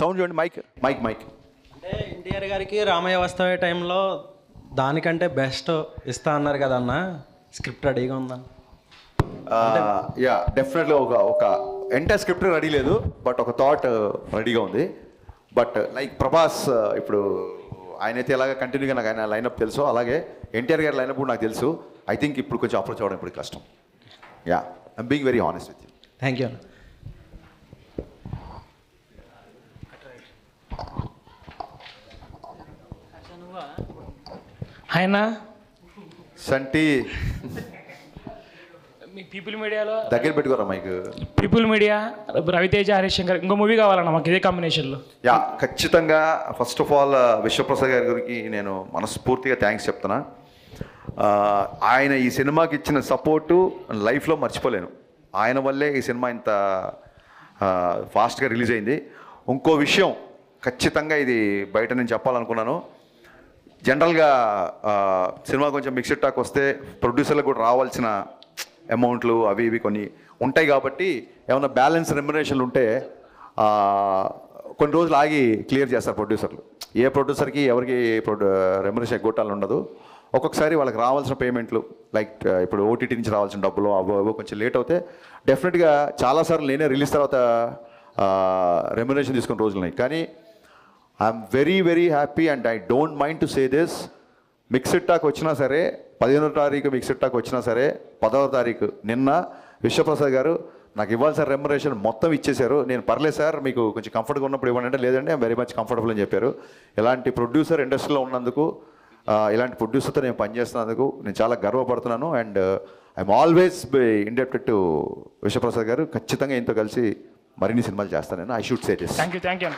Sound చూడండి, mic mic mic. అంటే ఎన్టీఆర్ గారికి రామయ్య వస్తావే టైంలో దానికంటే బెస్ట్ ఇస్తా అన్నారు కదా అన్న, స్క్రిప్ట్ రెడీగా ఉందా? యా డెఫినెట్గా ఒక ఎంటైర్ స్క్రిప్ట్ రెడీ లేదు, బట్ ఒక థాట్ రెడీగా ఉంది. బట్ లైక్ ప్రభాస్ ఇప్పుడు ఆయనైతే ఎలాగ కంటిన్యూగా నాకు ఆయన లైనప్ తెలుసు, అలాగే ఎన్టీఆర్ గారి లైనప్ కూడా నాకు తెలుసు. ఐ థింక్ ఇప్పుడు కొంచెం అప్రోచ్ అవ్వడం ఇప్పుడు కష్టం. Ya I'm being very honest with you. Thank you. ఆయన సంటి మీ పీపుల్ మీడియాలో దగ్గర పెట్టుకోరా mike. People media Ravi Teja Harish Shankar ఇంకో మూవీ కావాలన్న మాకు ఇదే కాంబినేషన్లో. యా ఖచ్చితంగా. ఫస్ట్ ఆఫ్ ఆల్ విశ్వప్రసాద్ గారి గురించి నేను మనస్ఫూర్తిగా థ్యాంక్స్ చెప్తున్నా. ఆయన ఈ సినిమాకి ఇచ్చిన సపోర్టు లైఫ్లో మర్చిపోలేను. ఆయన వల్లే ఈ సినిమా ఇంత ఫాస్ట్గా రిలీజ్ అయింది. ఇంకో విషయం ఖచ్చితంగా ఇది బయట నేను చెప్పాలనుకున్నాను. జనరల్గా సినిమా కొంచెం మిక్స్డ్ టాక్ వస్తే ప్రొడ్యూసర్లకు కూడా రావాల్సిన అమౌంట్లు అవి ఇవి కొన్ని ఉంటాయి, కాబట్టి ఏమైనా బ్యాలెన్స్ రెమ్యునరేషన్లు ఉంటే కొన్ని రోజులు ఆగి క్లియర్ చేస్తారు ప్రొడ్యూసర్లు. ఏ ప్రొడ్యూసర్కి ఎవరికి రెమ్యునరేషన్ ఎగ్గొట్టాలని ఉండదు. ఒక్కొక్కసారి వాళ్ళకి రావాల్సిన పేమెంట్లు లైక్ ఇప్పుడు ఓటీటీ నుంచి రావాల్సిన డబ్బులు అవో కొంచెం లేట్ అవుతే డెఫినెట్గా చాలాసార్లు నేనే రిలీజ్ తర్వాత రెమ్యునరేషన్ తీసుకున్న రోజులు ఉన్నాయి. కానీ I'm very very happy and I don't mind to say this. Mixed talk వచ్చినా సరే, 15వ తారీఖు మిక్స్డ్ టాక్ వచ్చినా సరే, 10వ తారీఖు నిన్న విశ్వప్రసాద్ గారు నాకు ఇవ్వాల్సిన రెమ్యునరేషన్ మొత్తం ఇచ్చేశారు. నేను పర్లేదు సార్ మీకు కొంచెం కంఫర్ట్గా ఉన్నప్పుడు ఇవ్వండి అంటే, లేదంటే ఐఎమ్ వెరీ మచ్ కంఫర్టబుల్ అని చెప్పారు. ఇలాంటి ప్రొడ్యూసర్ ఇండస్ట్రీలో ఉన్నందుకు, ఇలాంటి ప్రొడ్యూసర్తో నేను పనిచేస్తున్నందుకు నేను చాలా గర్వపడుతున్నాను. And I'm always indebted to Vishwa Prasad గారు. ఖచ్చితంగా ఇంతో కలిసి మరిన్ని సినిమాలు చేస్తాను నేను. I should say this. Thank you.